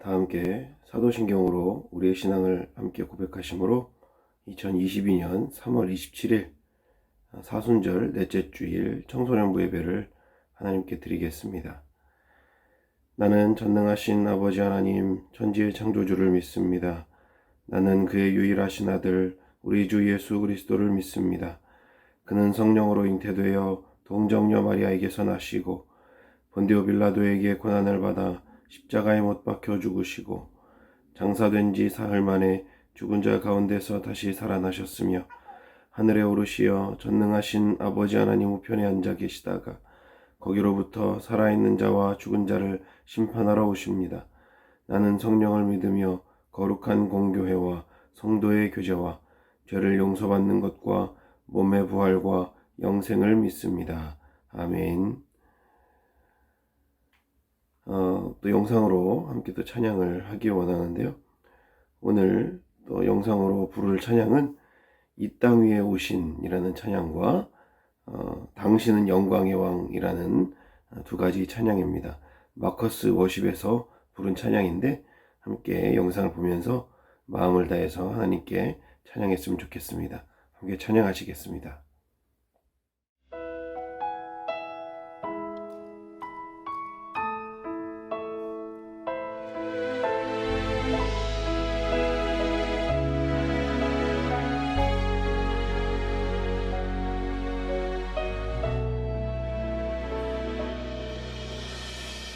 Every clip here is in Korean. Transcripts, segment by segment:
다 함께 사도신경으로 우리의 신앙을 함께 고백하심으로 2022년 3월 27일 사순절 넷째 주일 청소년부 예배를 하나님께 드리겠습니다. 나는 전능하신 아버지 하나님 천지의 창조주를 믿습니다. 나는 그의 유일하신 아들 우리 주 예수 그리스도를 믿습니다. 그는 성령으로 잉태되어 동정녀 마리아에게서 나시고 본디오 빌라도에게 고난을 받아 십자가에 못 박혀 죽으시고 장사된 지 사흘 만에 죽은 자 가운데서 다시 살아나셨으며 하늘에 오르시어 전능하신 아버지 하나님 우편에 앉아 계시다가 거기로부터 살아있는 자와 죽은 자를 심판하러 오십니다. 나는 성령을 믿으며 거룩한 공교회와 성도의 교제와 죄를 용서받는 것과 몸의 부활과 영생을 믿습니다. 아멘. 또 영상으로 함께 또 찬양을 하기 원하는데요. 오늘 또 영상으로 부를 찬양은 이 땅 위에 오신 이라는 찬양과 당신은 영광의 왕이라는 두 가지 찬양입니다. 마커스 워십에서 부른 찬양인데 함께 영상을 보면서 마음을 다해서 하나님께 찬양했으면 좋겠습니다. 함께 찬양하시겠습니다.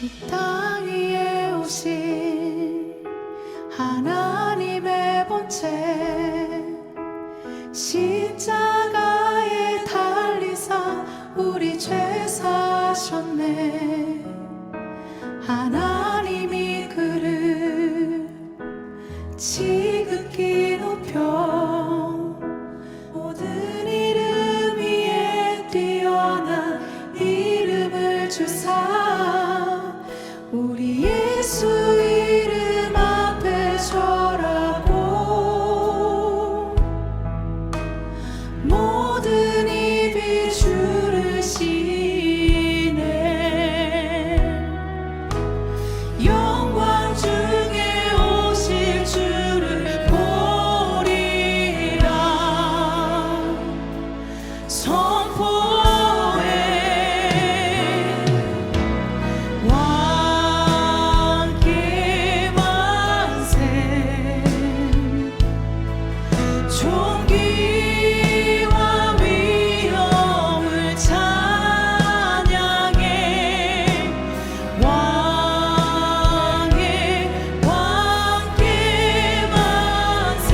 이 땅 위에 오신 하나님의 본체 십자가에 달리사 우리 죄 사셨네. 하나님이 그를 지극히 높여 모든 이름 위에 뛰어난 이름을 주사 우리 예수 이름 앞에 절하고 모든 입이 주를 시네. 영광 중에 오실 주를 보리라 선포해. 존귀와 위엄을 찬양해. 왕의 왕께 만세.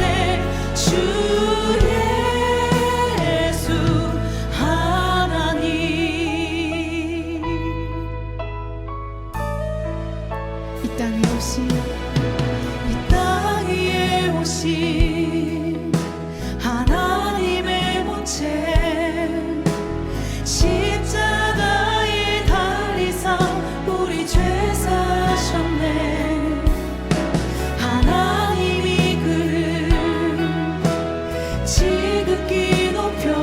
주 예수 하나님. 이 땅에 오신 이 땅 위에 오신 하나님의 본체 십자가에 달리사 우리 죄 사셨네. 하나님이 그를 지극히 높여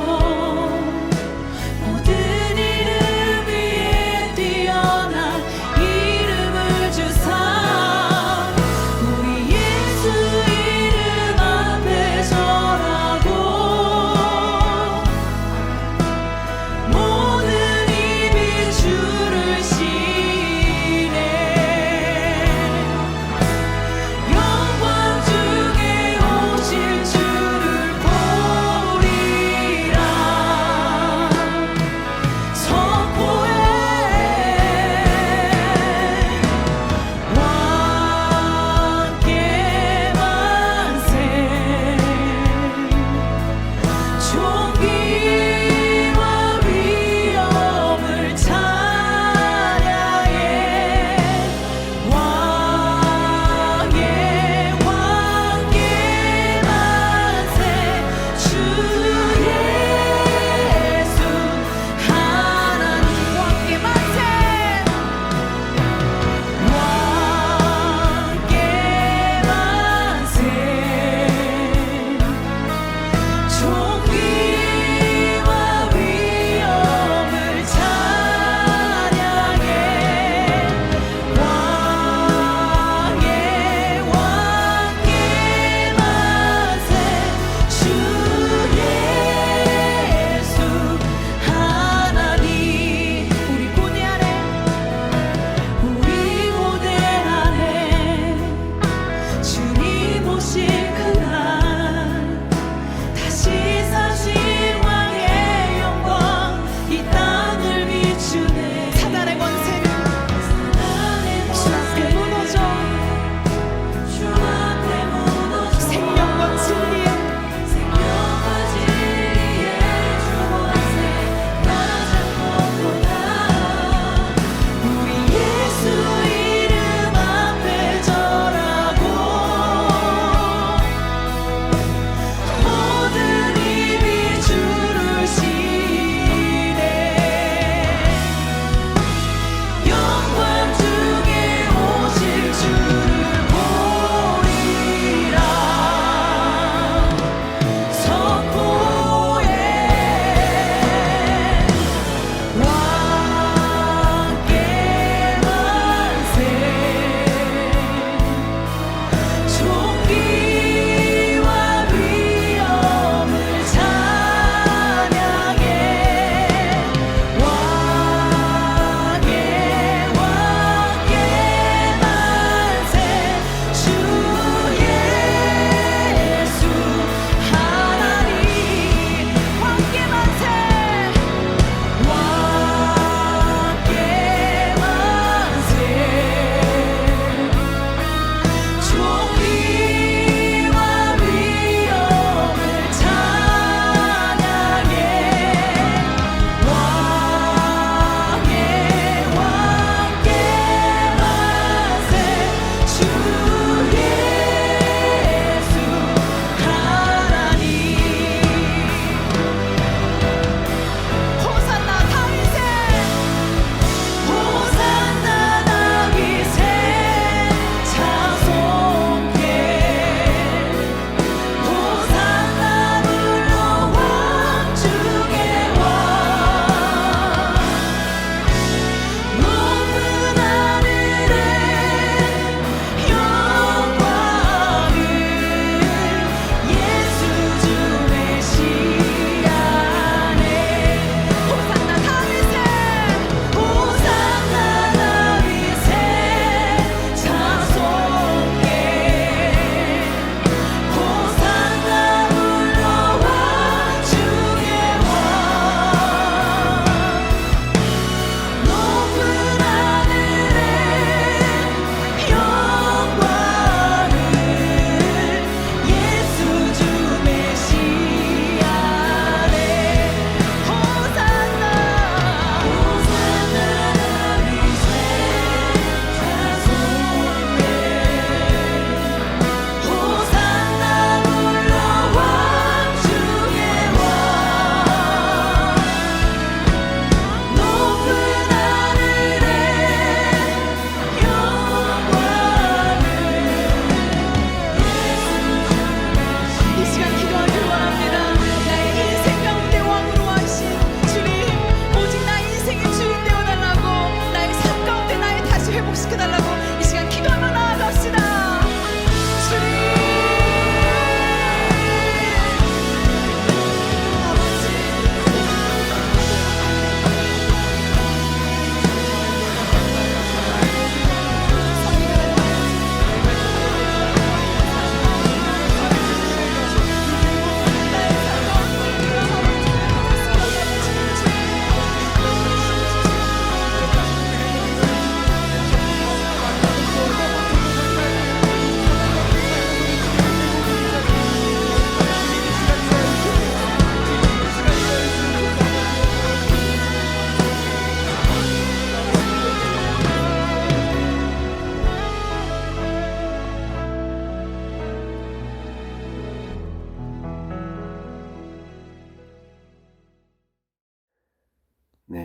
모든 이름 위에 뛰어난 이름을 주사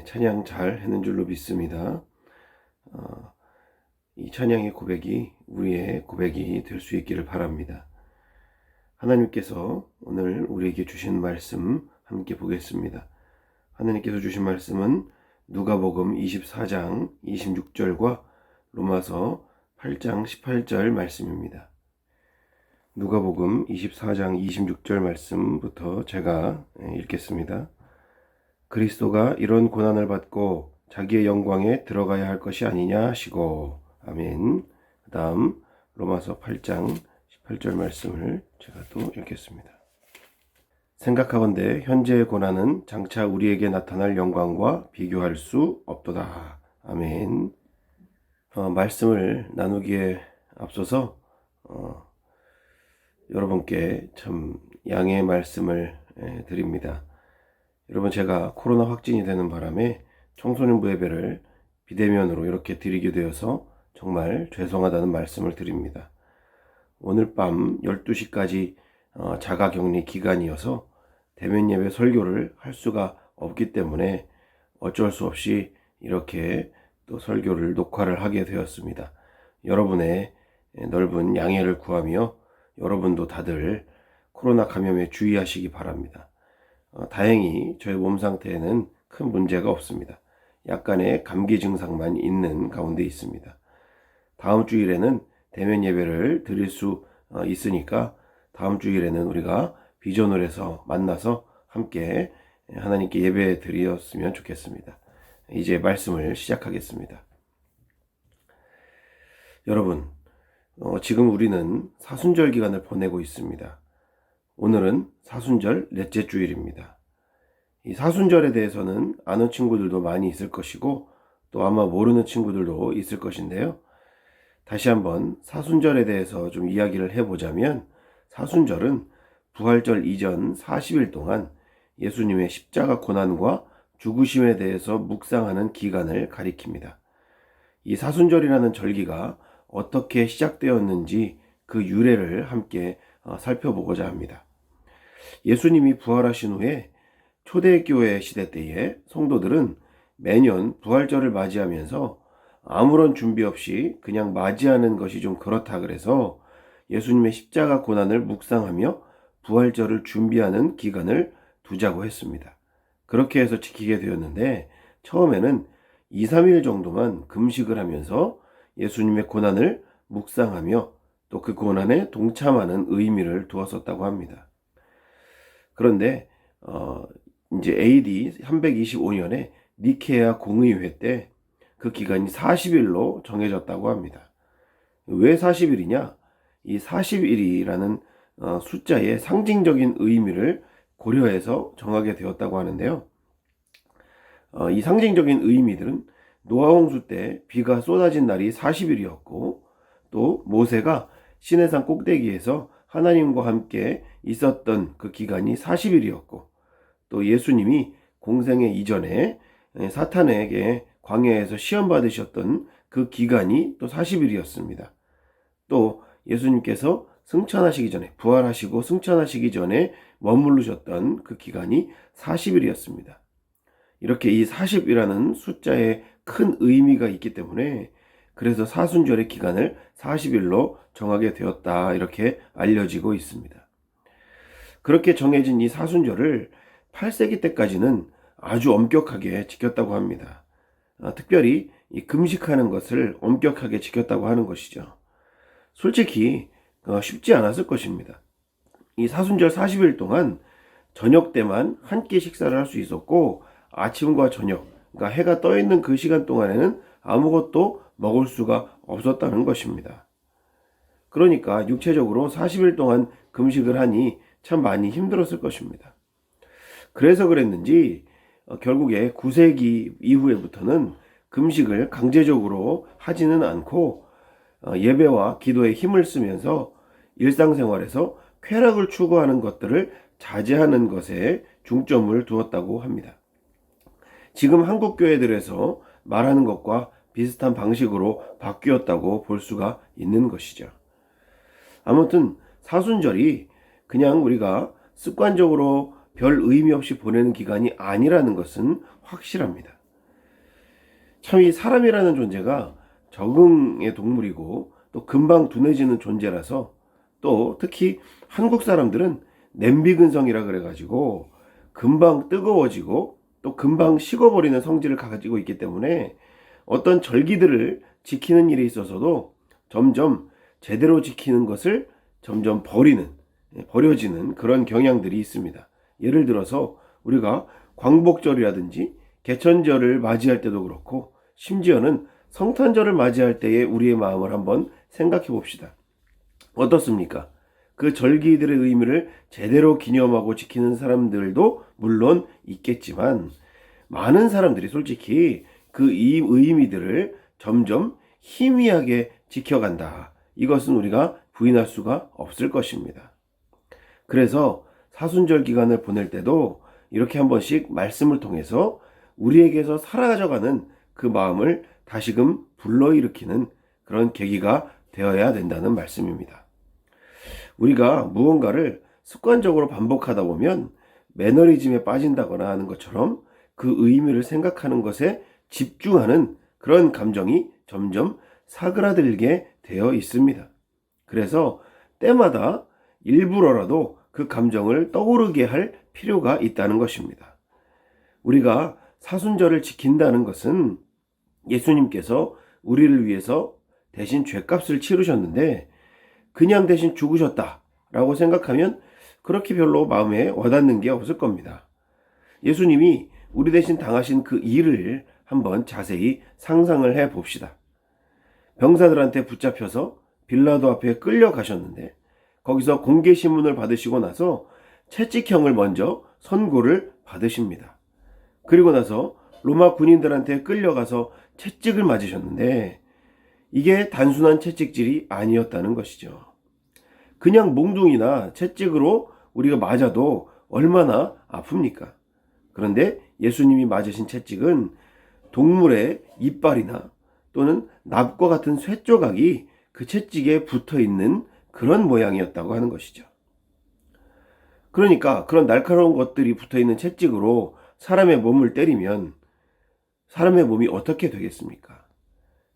찬양 잘 했는 줄로 믿습니다. 이 찬양의 고백이 우리의 고백이 될 수 있기를 바랍니다. 하나님께서 오늘 우리에게 주신 말씀 함께 보겠습니다. 하나님께서 주신 말씀은 누가복음 24장 26절과 로마서 8장 18절 말씀입니다. 누가복음 24장 26절 말씀부터 제가 읽겠습니다. 그리스도가 이런 고난을 받고 자기의 영광에 들어가야 할 것이 아니냐 하시고, 아멘. 그 다음 로마서 8장 18절 말씀을 제가 또 읽겠습니다. 생각하건대 현재의 고난은 장차 우리에게 나타날 영광과 비교할 수 없도다. 아멘. 말씀을 나누기에 앞서서 여러분께 참 양해의 말씀을 드립니다. 여러분, 제가 코로나 확진이 되는 바람에 청소년부 예배를 비대면으로 이렇게 드리게 되어서 정말 죄송하다는 말씀을 드립니다. 오늘 밤 12시까지 자가격리 기간이어서 대면 예배 설교를 할 수가 없기 때문에 어쩔 수 없이 이렇게 또 설교를 녹화를 하게 되었습니다. 여러분의 넓은 양해를 구하며 여러분도 다들 코로나 감염에 주의하시기 바랍니다. 다행히 저의 몸 상태에는 큰 문제가 없습니다. 약간의 감기 증상만 있는 가운데 있습니다. 다음 주일에는 대면 예배를 드릴 수 있으니까 다음 주일에는 우리가 비전을 해서 만나서 함께 하나님께 예배 드렸으면 좋겠습니다. 이제 말씀을 시작하겠습니다. 여러분, 지금 우리는 사순절 기간을 보내고 있습니다. 오늘은 사순절 넷째 주일입니다. 이 사순절에 대해서는 아는 친구들도 많이 있을 것이고 또 아마 모르는 친구들도 있을 것인데요. 다시 한번 사순절에 대해서 좀 이야기를 해보자면, 사순절은 부활절 이전 40일 동안 예수님의 십자가 고난과 죽으심에 대해서 묵상하는 기간을 가리킵니다. 이 사순절이라는 절기가 어떻게 시작되었는지 그 유래를 함께 살펴보고자 합니다. 예수님이 부활하신 후에 초대교회 시대 때에 성도들은 매년 부활절을 맞이하면서 아무런 준비 없이 그냥 맞이하는 것이 좀 그렇다 그래서 예수님의 십자가 고난을 묵상하며 부활절을 준비하는 기간을 두자고 했습니다. 그렇게 해서 지키게 되었는데, 처음에는 2, 3일 정도만 금식을 하면서 예수님의 고난을 묵상하며 또 그 고난에 동참하는 의미를 두었었다고 합니다. 그런데 이제 AD 325년에 니케아 공의회 때 그 기간이 40일로 정해졌다고 합니다. 왜 40일이냐? 이 40일이라는 숫자의 상징적인 의미를 고려해서 정하게 되었다고 하는데요. 이 상징적인 의미들은 노아홍수 때 비가 쏟아진 날이 40일이었고, 또 모세가 시내산 꼭대기에서 하나님과 함께 있었던 그 기간이 40일이었고, 또 예수님이 공생애 이전에 사탄에게 광야에서 시험 받으셨던 그 기간이 또 40일이었습니다. 또 예수님께서 승천하시기 전에, 부활하시고 승천하시기 전에 머무르셨던 그 기간이 40일이었습니다. 이렇게 이 40이라는 숫자에 큰 의미가 있기 때문에 그래서 사순절의 기간을 40일로 정하게 되었다, 이렇게 알려지고 있습니다. 그렇게 정해진 이 사순절을 8세기 때까지는 아주 엄격하게 지켰다고 합니다. 특별히 이 금식하는 것을 엄격하게 지켰다고 하는 것이죠. 솔직히 쉽지 않았을 것입니다. 이 사순절 40일 동안 저녁 때만 한 끼 식사를 할 수 있었고, 아침과 저녁, 그러니까 해가 떠 있는 그 시간 동안에는 아무것도 먹을 수가 없었다는 것입니다. 그러니까 육체적으로 40일 동안 금식을 하니 참 많이 힘들었을 것입니다. 그래서 그랬는지 결국에 9세기 이후에부터는 금식을 강제적으로 하지는 않고 예배와 기도에 힘을 쓰면서 일상생활에서 쾌락을 추구하는 것들을 자제하는 것에 중점을 두었다고 합니다. 지금 한국 교회들에서 말하는 것과 비슷한 방식으로 바뀌었다고 볼 수가 있는 것이죠. 아무튼 사순절이 그냥 우리가 습관적으로 별 의미 없이 보내는 기간이 아니라는 것은 확실합니다. 참 이 사람이라는 존재가 적응의 동물이고 또 금방 둔해지는 존재라서, 또 특히 한국 사람들은 냄비 근성이라 그래가지고 금방 뜨거워지고 또 금방 식어버리는 성질을 가지고 있기 때문에 어떤 절기들을 지키는 일에 있어서도 점점 제대로 지키는 것을 점점 버려지는 그런 경향들이 있습니다. 예를 들어서 우리가 광복절이라든지 개천절을 맞이할 때도 그렇고, 심지어는 성탄절을 맞이할 때의 우리의 마음을 한번 생각해 봅시다. 어떻습니까? 그 절기들의 의미를 제대로 기념하고 지키는 사람들도 물론 있겠지만, 많은 사람들이 솔직히 그 이 의미들을 점점 희미하게 지켜간다. 이것은 우리가 부인할 수가 없을 것입니다. 그래서 사순절 기간을 보낼 때도 이렇게 한 번씩 말씀을 통해서 우리에게서 사라져가는 그 마음을 다시금 불러일으키는 그런 계기가 되어야 된다는 말씀입니다. 우리가 무언가를 습관적으로 반복하다 보면 매너리즘에 빠진다거나 하는 것처럼 그 의미를 생각하는 것에 집중하는 그런 감정이 점점 사그라들게 되어 있습니다. 그래서 때마다 일부러라도 그 감정을 떠오르게 할 필요가 있다는 것입니다. 우리가 사순절을 지킨다는 것은 예수님께서 우리를 위해서 대신 죄값을 치르셨는데 그냥 대신 죽으셨다라고 생각하면 그렇게 별로 마음에 와닿는 게 없을 겁니다. 예수님이 우리 대신 당하신 그 일을 한번 자세히 상상을 해 봅시다. 병사들한테 붙잡혀서 빌라도 앞에 끌려가셨는데 거기서 공개신문을 받으시고 나서 채찍형을 먼저 선고를 받으십니다. 그리고 나서 로마 군인들한테 끌려가서 채찍을 맞으셨는데 이게 단순한 채찍질이 아니었다는 것이죠. 그냥 몽둥이나 채찍으로 우리가 맞아도 얼마나 아픕니까? 그런데 예수님이 맞으신 채찍은 동물의 이빨이나 또는 납과 같은 쇠조각이 그 채찍에 붙어 있는 그런 모양이었다고 하는 것이죠. 그러니까 그런 날카로운 것들이 붙어 있는 채찍으로 사람의 몸을 때리면 사람의 몸이 어떻게 되겠습니까?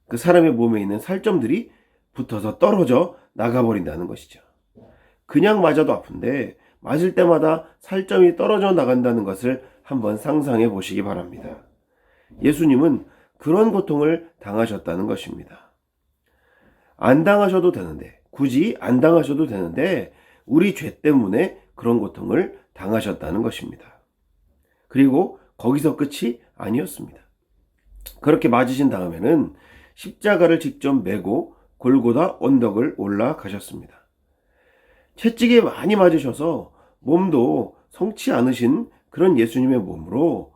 그 사람의 몸에 있는 살점들이 붙어서 떨어져 나가버린다는 것이죠. 그냥 맞아도 아픈데 맞을 때마다 살점이 떨어져 나간다는 것을 한번 상상해 보시기 바랍니다. 예수님은 그런 고통을 당하셨다는 것입니다. 안 당하셔도 되는데, 굳이 안 당하셔도 되는데 우리 죄 때문에 그런 고통을 당하셨다는 것입니다. 그리고 거기서 끝이 아니었습니다. 그렇게 맞으신 다음에는 십자가를 직접 메고 골고다 언덕을 올라가셨습니다. 채찍에 많이 맞으셔서 몸도 성치 않으신 그런 예수님의 몸으로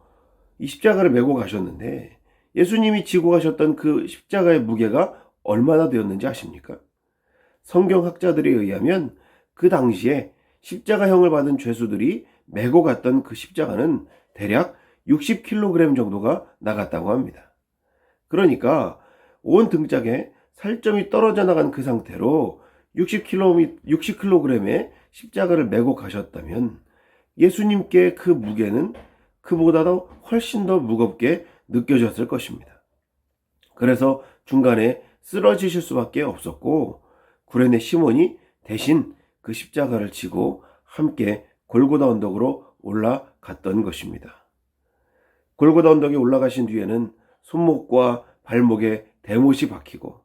이 십자가를 메고 가셨는데, 예수님이 지고 가셨던 그 십자가의 무게가 얼마나 되었는지 아십니까? 성경학자들에 의하면 그 당시에 십자가형을 받은 죄수들이 메고 갔던 그 십자가는 대략 60kg 정도가 나갔다고 합니다. 그러니까 온 등짝에 살점이 떨어져 나간 그 상태로 60kg의 십자가를 메고 가셨다면 예수님께 그 무게는 그보다도 훨씬 더 무겁게 느껴졌을 것입니다. 그래서 중간에 쓰러지실 수밖에 없었고, 구레네 시몬이 대신 그 십자가를 지고 함께 골고다 언덕으로 올라갔던 것입니다. 골고다 언덕에 올라가신 뒤에는 손목과 발목에 대못이 박히고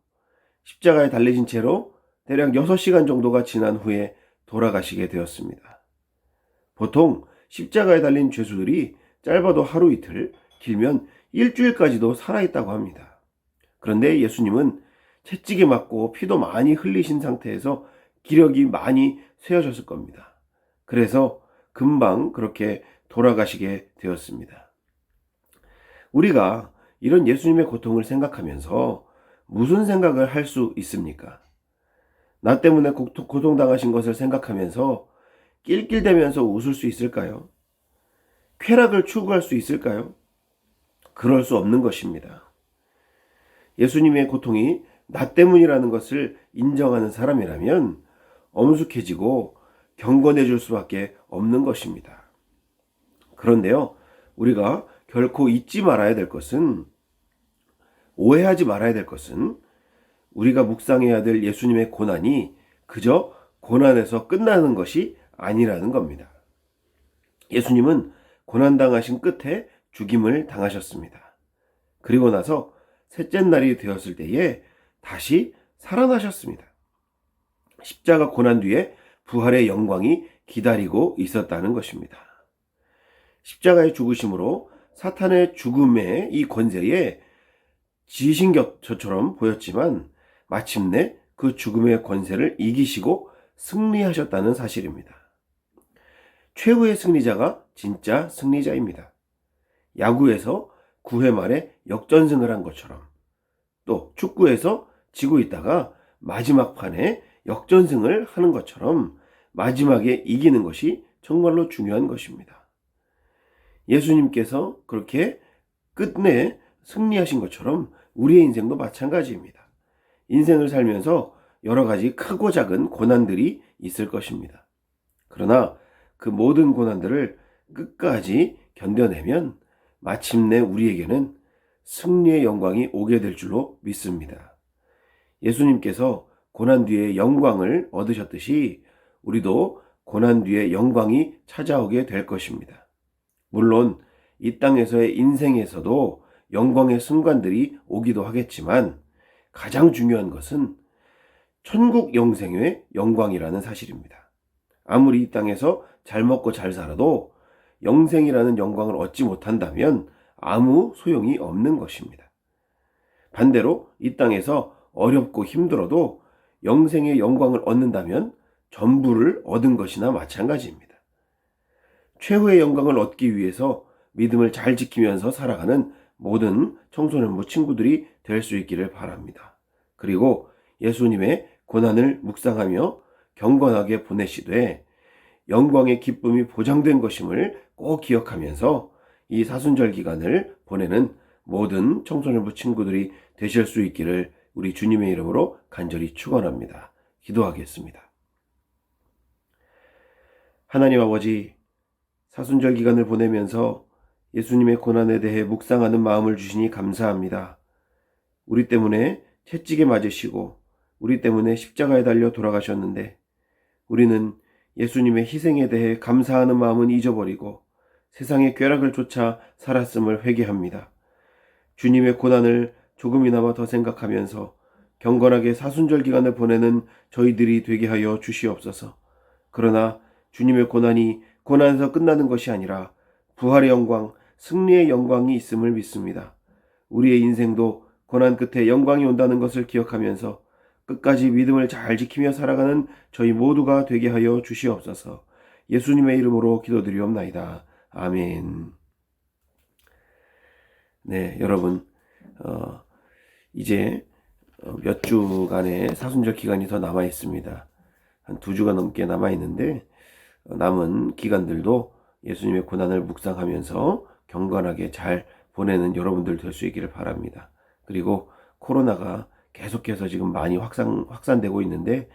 십자가에 달리신 채로 대략 6시간 정도가 지난 후에 돌아가시게 되었습니다. 보통 십자가에 달린 죄수들이 짧아도 하루 이틀, 길면 일주일까지도 살아있다고 합니다. 그런데 예수님은 채찍에 맞고 피도 많이 흘리신 상태에서 기력이 많이 쇠어졌을 겁니다. 그래서 금방 그렇게 돌아가시게 되었습니다. 우리가 이런 예수님의 고통을 생각하면서 무슨 생각을 할 수 있습니까? 나 때문에 고통당하신 것을 생각하면서 낄낄대면서 웃을 수 있을까요? 쾌락을 추구할 수 있을까요? 그럴 수 없는 것입니다. 예수님의 고통이 나 때문이라는 것을 인정하는 사람이라면 엄숙해지고 경건해 줄 수밖에 없는 것입니다. 그런데요, 우리가 결코 잊지 말아야 될 것은 오해하지 말아야 될 것은 우리가 묵상해야 될 예수님의 고난이 그저 고난에서 끝나는 것이 아니라는 겁니다. 예수님은 고난당하신 끝에 죽임을 당하셨습니다. 그리고 나서 셋째 날이 되었을 때에 다시 살아나셨습니다. 십자가 고난 뒤에 부활의 영광이 기다리고 있었다는 것입니다. 십자가의 죽으심으로 사탄의 죽음의 이 권세에 지신 것처럼 보였지만 마침내 그 죽음의 권세를 이기시고 승리하셨다는 사실입니다. 최후의 승리자가 진짜 승리자입니다. 야구에서 9회 말에 역전승을 한 것처럼, 또 축구에서 지고 있다가 마지막 판에 역전승을 하는 것처럼 마지막에 이기는 것이 정말로 중요한 것입니다. 예수님께서 그렇게 끝내 승리하신 것처럼 우리의 인생도 마찬가지입니다. 인생을 살면서 여러 가지 크고 작은 고난들이 있을 것입니다. 그러나 그 모든 고난들을 끝까지 견뎌내면 마침내 우리에게는 승리의 영광이 오게 될 줄로 믿습니다. 예수님께서 고난 뒤에 영광을 얻으셨듯이 우리도 고난 뒤에 영광이 찾아오게 될 것입니다. 물론 이 땅에서의 인생에서도 영광의 순간들이 오기도 하겠지만 가장 중요한 것은 천국 영생의 영광이라는 사실입니다. 아무리 이 땅에서 잘 먹고 잘 살아도 영생이라는 영광을 얻지 못한다면 아무 소용이 없는 것입니다. 반대로 이 땅에서 어렵고 힘들어도 영생의 영광을 얻는다면 전부를 얻은 것이나 마찬가지입니다. 최후의 영광을 얻기 위해서 믿음을 잘 지키면서 살아가는 모든 청소년부 친구들이 될 수 있기를 바랍니다. 그리고 예수님의 고난을 묵상하며 경건하게 보내시되 영광의 기쁨이 보장된 것임을 꼭 기억하면서 이 사순절 기간을 보내는 모든 청소년부 친구들이 되실 수 있기를 우리 주님의 이름으로 간절히 축원합니다. 기도하겠습니다. 하나님 아버지, 사순절 기간을 보내면서 예수님의 고난에 대해 묵상하는 마음을 주시니 감사합니다. 우리 때문에 채찍에 맞으시고 우리 때문에 십자가에 달려 돌아가셨는데 우리는 예수님의 희생에 대해 감사하는 마음은 잊어버리고 세상의 쾌락을 쫓아 살았음을 회개합니다. 주님의 고난을 조금이나마 더 생각하면서 경건하게 사순절 기간을 보내는 저희들이 되게 하여 주시옵소서. 그러나 주님의 고난이 고난에서 끝나는 것이 아니라 부활의 영광, 승리의 영광이 있음을 믿습니다. 우리의 인생도 고난 끝에 영광이 온다는 것을 기억하면서 끝까지 믿음을 잘 지키며 살아가는 저희 모두가 되게 하여 주시옵소서. 예수님의 이름으로 기도드리옵나이다. 아멘. 네, 여러분, 이제 몇 주간의 사순절 기간이 더 남아 있습니다. 한 2주가 넘게 남아 있는데 남은 기간들도 예수님의 고난을 묵상하면서 경건하게 잘 보내는 여러분들 될 수 있기를 바랍니다. 그리고 코로나가 계속해서 지금 많이 확산되고 있는데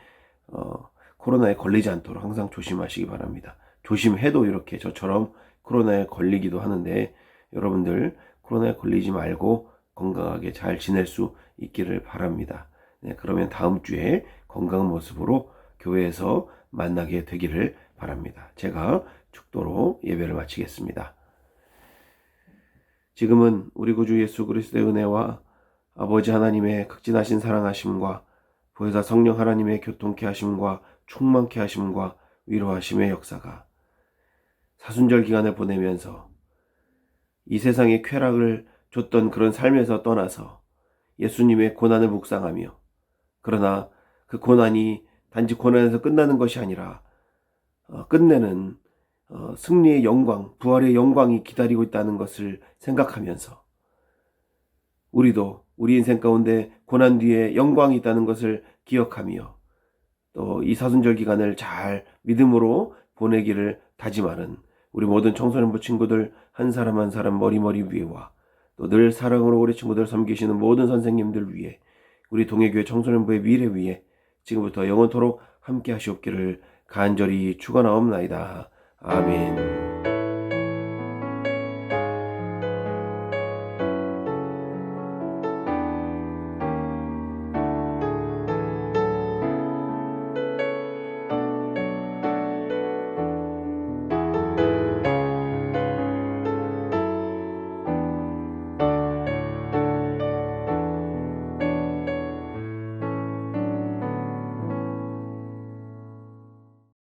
코로나에 걸리지 않도록 항상 조심하시기 바랍니다. 조심해도 이렇게 저처럼 코로나에 걸리기도 하는데 여러분들 코로나에 걸리지 말고 건강하게 잘 지낼 수 있기를 바랍니다. 네, 그러면 다음 주에 건강한 모습으로 교회에서 만나게 되기를 바랍니다. 제가 축도로 예배를 마치겠습니다. 지금은 우리 구주 예수 그리스도의 은혜와 아버지 하나님의 극진하신 사랑하심과 보혜사 성령 하나님의 교통케 하심과 충만케 하심과 위로하심의 역사가 사순절 기간을 보내면서 이 세상의 쾌락을 줬던 그런 삶에서 떠나서 예수님의 고난을 묵상하며, 그러나 그 고난이 단지 고난에서 끝나는 것이 아니라 끝내는 승리의 영광, 부활의 영광이 기다리고 있다는 것을 생각하면서 우리도 우리 인생 가운데 고난 뒤에 영광이 있다는 것을 기억하며 또 이 사순절 기간을 잘 믿음으로 보내기를 다짐하는 우리 모든 청소년부 친구들 한 사람 한 사람 머리머리 위에와 또 늘 사랑으로 우리 친구들 섬기시는 모든 선생님들 위에, 우리 동해교회 청소년부의 미래 위에 지금부터 영원토록 함께 하시옵기를 간절히 축원하옵나이다. 아멘.